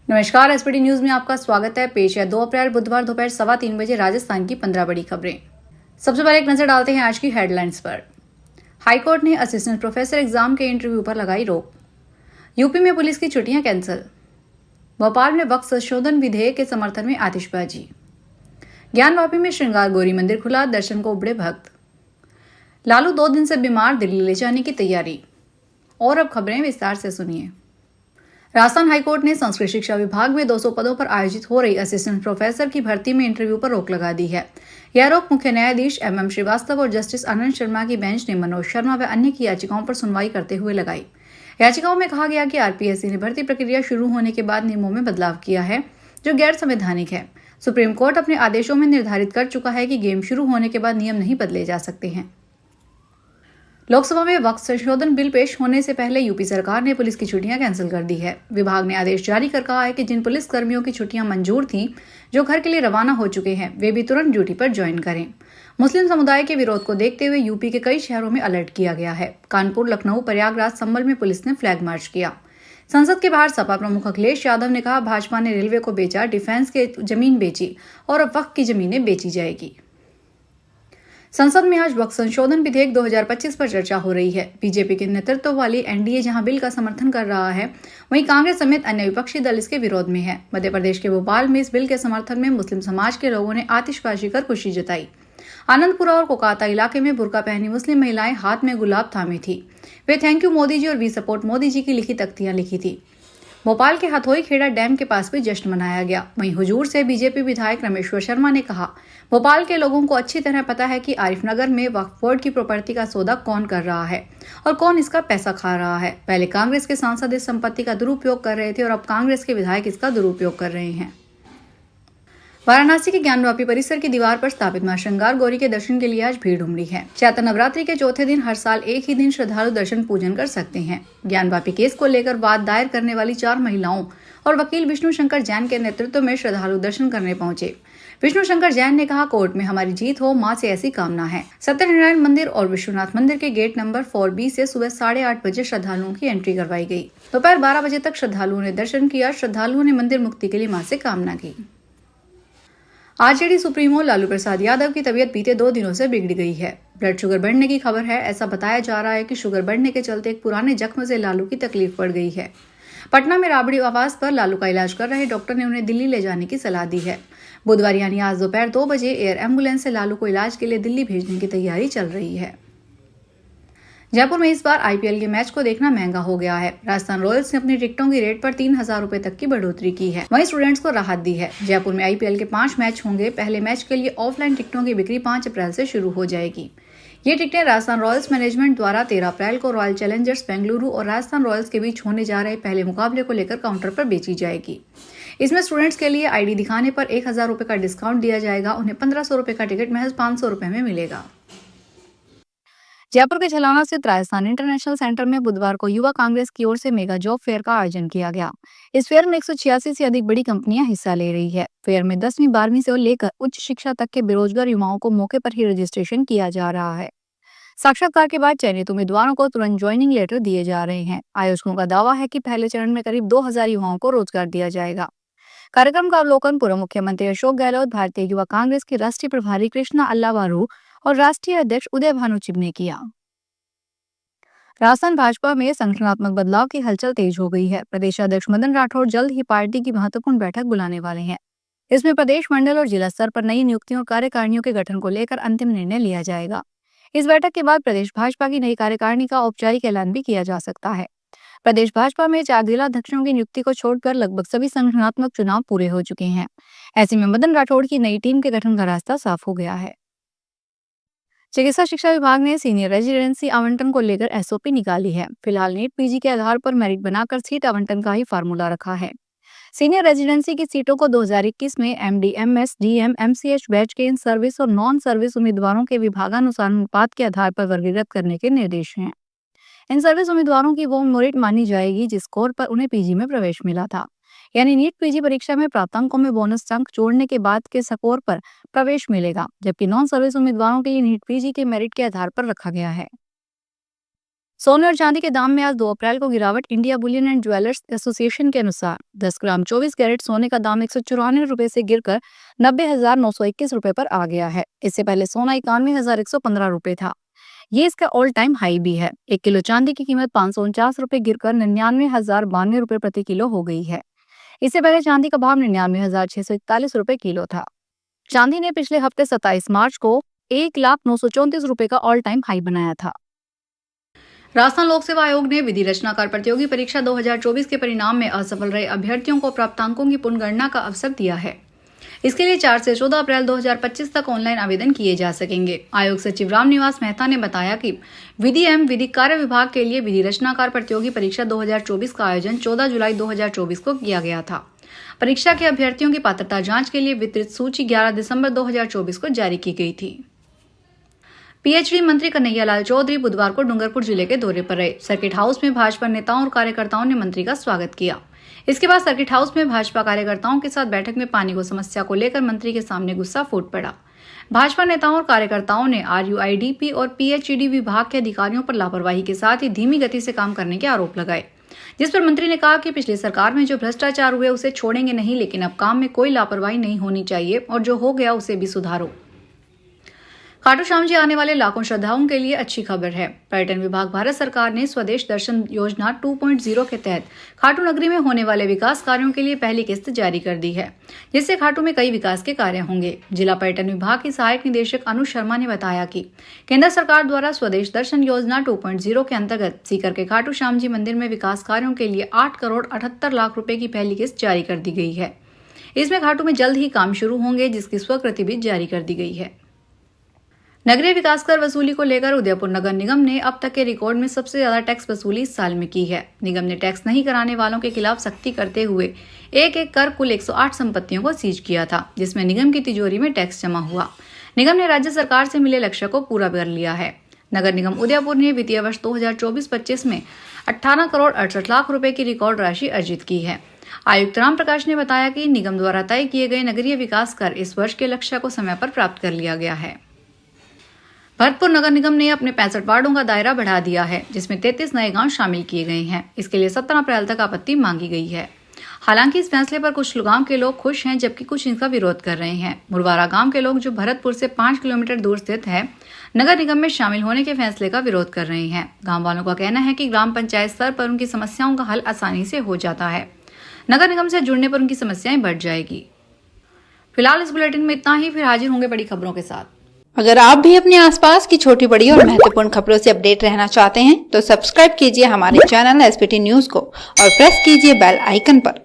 नमस्कार, SPD news में आपका स्वागत है। पेश है 2 अप्रैल बुधवार दोपहर 3:15 बजे राजस्थान की 15 बड़ी खबरें। सबसे पहले एक नजर डालते हैं आज की हेडलाइंस पर। हाईकोर्ट ने असिस्टेंट प्रोफेसर एग्जाम के इंटरव्यू पर लगाई रोक। यूपी में पुलिस की छुट्टियां कैंसिल। भोपाल में वक्फ संशोधन विधेयक के समर्थन में आतिशबाजी। ज्ञानवापी में श्रृंगार गौरी मंदिर खुला, दर्शन को उमड़े भक्त। लालू 2 दिन से बीमार, दिल्ली ले जाने की तैयारी। और अब खबरें विस्तार से सुनिए। राजस्थान हाईकोर्ट ने संस्कृत शिक्षा विभाग में 200 पदों पर आयोजित हो रही असिस्टेंट प्रोफेसर की भर्ती में इंटरव्यू पर रोक लगा दी है। यह रोक मुख्य न्यायाधीश MM श्रीवास्तव और जस्टिस आनंद शर्मा की बेंच ने मनोज शर्मा व अन्य की याचिकाओं पर सुनवाई करते हुए लगाई। याचिकाओं में कहा गया कि RPSC ने भर्ती प्रक्रिया शुरू होने के बाद नियमों में बदलाव किया है जो गैर संवैधानिक है। सुप्रीम कोर्ट अपने आदेशों में निर्धारित कर चुका है कि गेम शुरू होने के बाद नियम नहीं बदले जा सकते हैं। लोकसभा में वक्फ संशोधन बिल पेश होने से पहले यूपी सरकार ने पुलिस की छुट्टियां कैंसिल कर दी है। विभाग ने आदेश जारी कर कहा है कि जिन पुलिस कर्मियों की छुट्टियां मंजूर थीं, जो घर के लिए रवाना हो चुके हैं, वे भी तुरंत ड्यूटी पर ज्वाइन करें। मुस्लिम समुदाय के विरोध को देखते हुए यूपी के कई शहरों में अलर्ट किया गया है। कानपुर, लखनऊ, प्रयागराज, संभल में पुलिस ने फ्लैग मार्च किया। संसद के बाहर सपा प्रमुख अखिलेश यादव ने कहा, भाजपा ने रेलवे को बेचा, डिफेंस के जमीन बेची और अब वक्फ की जमीनें बेची जाएगी। संसद में आज वक्फ संशोधन विधेयक 2025 पर चर्चा हो रही है। बीजेपी के नेतृत्व वाली NDA जहां बिल का समर्थन कर रहा है, वहीं कांग्रेस समेत अन्य विपक्षी दल इसके विरोध में है। मध्य प्रदेश के भोपाल में इस बिल के समर्थन में मुस्लिम समाज के लोगों ने आतिशबाजी कर खुशी जताई। आनंदपुरा और कोकाता इलाके में बुर्का पहनी मुस्लिम महिलाएं हाथ में गुलाब थामे थी। वे थैंक यू मोदी जी और वी सपोर्ट मोदी जी की लिखी तख्तियां लिखी थी। भोपाल के हथोई खेड़ा डैम के पास भी जश्न मनाया गया। वहीं हुजूर से बीजेपी विधायक रमेश्वर शर्मा ने कहा, भोपाल के लोगों को अच्छी तरह पता है कि आरिफनगर में वक्फ बोर्ड की प्रॉपर्टी का सौदा कौन कर रहा है और कौन इसका पैसा खा रहा है। पहले कांग्रेस के सांसद इस संपत्ति का दुरुपयोग कर रहे थे और अब कांग्रेस के विधायक इसका दुरुपयोग कर रहे हैं। वाराणसी के ज्ञानवापी परिसर की दीवार पर स्थापित मां श्रृंगार गौरी के दर्शन के लिए आज भीड़ उमड़ी है। चैत्र नवरात्रि के चौथे दिन हर साल एक ही दिन श्रद्धालु दर्शन पूजन कर सकते हैं। ज्ञानवापी केस को लेकर वाद दायर करने वाली 4 महिलाओं और वकील विष्णु शंकर जैन के नेतृत्व में श्रद्धालु दर्शन करने पहुंचे। विष्णु शंकर जैन ने कहा, कोर्ट में हमारी जीत हो, मां से ऐसी कामना है। सत्यनारायण मंदिर और विश्वनाथ मंदिर के गेट नंबर 4B से सुबह 8:30 बजे श्रद्धालुओं की एंट्री करवाई गई। दोपहर 12 बजे तक श्रद्धालुओं ने दर्शन किया। श्रद्धालुओं ने मंदिर मुक्ति के लिए मां से कामना की। RJD सुप्रीमो लालू प्रसाद यादव की तबीयत बीते 2 दिनों से बिगड़ गई है। ब्लड शुगर बढ़ने की खबर है। ऐसा बताया जा रहा है कि शुगर बढ़ने के चलते एक पुराने जख्म से लालू की तकलीफ बढ़ गई है। पटना में राबड़ी आवास पर लालू का इलाज कर रहे डॉक्टर ने उन्हें दिल्ली ले जाने की सलाह दी है। बुधवार यानी आज दोपहर 2 बजे एयर एम्बुलेंस से लालू को इलाज के लिए दिल्ली भेजने की तैयारी चल रही है। जयपुर में इस बार IPL के मैच को देखना महंगा हो गया है। राजस्थान रॉयल्स ने अपनी टिकटों की रेट पर 3,000 रुपए तक की बढ़ोतरी की है। वहीं स्टूडेंट्स को राहत दी है। जयपुर में IPL के 5 मैच होंगे। पहले मैच के लिए ऑफलाइन टिकटों की बिक्री 5 अप्रैल से शुरू हो जाएगी। ये टिकटें राजस्थान रॉयल्स मैनेजमेंट द्वारा 13 अप्रैल को रॉयल चैलेंजर्स बेंगलुरु और राजस्थान रॉयल्स के बीच होने जा रहे पहले मुकाबले को लेकर काउंटर पर बेची जाएगी। इसमें स्टूडेंट्स के लिए ID दिखाने पर 1,000 रुपए का डिस्काउंट दिया जाएगा। उन्हें 1,500 रुपए का टिकट महज 500 रुपए में मिलेगा। जयपुर के झलाना स्थित राजस्थान इंटरनेशनल सेंटर में बुधवार को युवा कांग्रेस की ओर से मेगा जॉब फेयर का आयोजन किया गया। इस फेयर में 186 से अधिक बड़ी कंपनियां हिस्सा ले रही है। फेयर में 10वीं 12वीं से लेकर उच्च शिक्षा तक के बेरोजगार युवाओं को मौके पर ही रजिस्ट्रेशन किया जा रहा है। साक्षात्कार के बाद चयनित उम्मीदवारों को तुरंत ज्वाइनिंग लेटर दिए जा रहे हैं। आयोजकों का दावा है कि पहले चरण में करीब 2,000 युवाओं को रोजगार दिया जाएगा। कार्यक्रम का अवलोकन पूर्व मुख्यमंत्री अशोक गहलोत, भारतीय युवा कांग्रेस के राष्ट्रीय प्रभारी कृष्णा अल्लावारू और राष्ट्रीय अध्यक्ष उदय भानु चिब ने किया। राजस्थान भाजपा में संगठनात्मक बदलाव की हलचल तेज हो गई है। प्रदेश अध्यक्ष मदन राठौड़ जल्द ही पार्टी की महत्वपूर्ण बैठक बुलाने वाले हैं। इसमें प्रदेश, मंडल और जिला स्तर पर नई नियुक्तियों और कार्यकारिणियों के गठन को लेकर अंतिम निर्णय लिया जाएगा। इस बैठक के बाद प्रदेश भाजपा की नई कार्यकारिणी का औपचारिक ऐलान भी किया जा सकता है। प्रदेश भाजपा में 4 जिला अध्यक्षों की नियुक्ति को छोड़कर लगभग सभी संगठनात्मक चुनाव पूरे हो चुके हैं। ऐसे में मदन राठौड़ की नई टीम के गठन का रास्ता साफ हो गया है। चिकित्सा शिक्षा विभाग ने सीनियर रेजिडेंसी आवंटन को लेकर SOP निकाली है। फिलहाल नीट PG के आधार पर मेरिट बनाकर सीट आवंटन का ही फार्मूला रखा है। सीनियर रेजिडेंसी की सीटों को 2021 में MD, MS, DM, MCH batch के इन सर्विस और नॉन सर्विस उम्मीदवारों के विभागानुसार अनुपात के आधार पर वर्गीकृत करने के निर्देश हैं। इन सर्विस उम्मीदवारों की वो मेरिट मानी जाएगी जिस स्कोर पर उन्हें PG में प्रवेश मिला था। यानी नीट PG परीक्षा में प्राप्त अंकों में बोनस अंक जोड़ने के बाद के स्कोर पर प्रवेश मिलेगा, जबकि नॉन सर्विस उम्मीदवारों के लिए नीट PG के मेरिट के आधार पर रखा गया है। सोने और चांदी के दाम में आज 2 अप्रैल को गिरावट। India Boolean and jewellers association के अनुसार 10 ग्राम 24 कैरेट सोने का दाम 194 रुपए से गिरकर 90,921 रुपए पर आ गया है। इससे पहले सोना 91,115 रुपए था। ये इसका ऑल टाइम हाई भी है। 1 किलो चांदी की कीमत 549 रुपए गिरकर 99,092 रुपए प्रति किलो हो गई है। इससे पहले चांदी का भाव 99,641 रुपए किलो था। चांदी ने पिछले हफ्ते 27 मार्च को 1,09,34 रुपए का ऑल टाइम हाई बनाया था। राजस्थान लोक सेवा आयोग ने विधि रचनाकार प्रतियोगी परीक्षा 2024 के परिणाम में असफल रहे अभ्यर्थियों को प्राप्तांकों की पुनर्गणना का अवसर दिया है। इसके लिए 4 से 14 अप्रैल 2025 तक ऑनलाइन आवेदन किए जा सकेंगे। आयोग सचिव रामनिवास मेहता ने बताया कि विधि एवं विधिक कार्य विभाग के लिए विधि रचनाकार प्रतियोगी परीक्षा 2024 का आयोजन 14 जुलाई 2024 को किया गया था। परीक्षा के अभ्यर्थियों की पात्रता जांच के लिए वितरित सूची 11 दिसंबर 2024 को जारी की गई थी। पीएचडी मंत्री कन्हैयालाल चौधरी बुधवार को डूंगरपुर जिले के दौरे पर रहे। सर्किट हाउस में भाजपा नेताओं और कार्यकर्ताओं ने मंत्री का स्वागत किया। इसके बाद सर्किट हाउस में भाजपा कार्यकर्ताओं के साथ बैठक में पानी को समस्या को लेकर मंत्री के सामने गुस्सा फूट पड़ा। भाजपा नेताओं और कार्यकर्ताओं ने आरयूआईडीपी और पीएचईडी विभाग के अधिकारियों पर लापरवाही के साथ ही धीमी गति से काम करने के आरोप लगाए, जिस पर मंत्री ने कहा कि पिछली सरकार में जो भ्रष्टाचार हुए उसे छोड़ेंगे नहीं, लेकिन अब काम में कोई लापरवाही नहीं होनी चाहिए और जो हो गया उसे भी सुधारो। खाटू श्याम जी आने वाले लाखों श्रद्धालुओं के लिए अच्छी खबर है। पर्यटन विभाग भारत सरकार ने स्वदेश दर्शन योजना 2.0 के तहत खाटू नगरी में होने वाले विकास कार्यों के लिए पहली किस्त जारी कर दी है, जिससे खाटू में कई विकास के कार्य होंगे। जिला पर्यटन विभाग की सहायक निदेशक अनु शर्मा ने बताया कि केंद्र सरकार द्वारा स्वदेश दर्शन योजना 2.0 के अंतर्गत सीकर के खाटू श्याम जी मंदिर में विकास कार्यों के लिए 8 करोड़ 78 लाख रुपए की पहली किस्त जारी कर दी गई है। इसमें खाटू में जल्द ही काम शुरू होंगे, जिसकी स्वीकृति भी जारी कर दी गई है। नगरीय विकास कर वसूली को लेकर उदयपुर नगर निगम ने अब तक के रिकॉर्ड में सबसे ज्यादा टैक्स वसूली इस साल में की है। निगम ने टैक्स नहीं कराने वालों के खिलाफ सख्ती करते हुए एक कर कुल 108 संपत्तियों को सीज किया था, जिसमें निगम की तिजोरी में टैक्स जमा हुआ। निगम ने राज्य सरकार से मिले लक्ष्य को पूरा कर लिया है। नगर निगम उदयपुर ने वित्तीय वर्ष 2024-25 में 18 करोड़ 68 लाख रुपए की रिकॉर्ड राशि अर्जित की है। आयुक्त राम प्रकाश ने बताया कि निगम द्वारा तय किए गए नगरीय विकास कर इस वर्ष के लक्ष्य को समय पर प्राप्त कर लिया गया है। भरतपुर नगर निगम ने अपने 65 वार्डों का दायरा बढ़ा दिया है, जिसमें 33 नए गांव शामिल किए गए हैं। इसके लिए 17 अप्रैल तक आपत्ति मांगी गई है। हालांकि इस फैसले पर कुछ गांव के लोग खुश हैं, जबकि कुछ इनका विरोध कर रहे हैं। मुरवारा गांव के लोग, जो भरतपुर से 5 किलोमीटर दूर स्थित है, नगर निगम में शामिल होने के फैसले का विरोध कर रहे हैं। गाँव वालों का कहना है कि ग्राम पंचायत स्तर पर उनकी समस्याओं का हल आसानी से हो जाता है, नगर निगम से जुड़ने पर उनकी समस्याएं बढ़ जाएगी। फिलहाल इस बुलेटिन में इतना ही, फिर हाजिर होंगे बड़ी खबरों के साथ। अगर आप भी अपने आसपास की छोटी बड़ी और महत्वपूर्ण खबरों से अपडेट रहना चाहते हैं तो सब्सक्राइब कीजिए हमारे चैनल एसपीटी न्यूज को और प्रेस कीजिए बेल आइकन पर।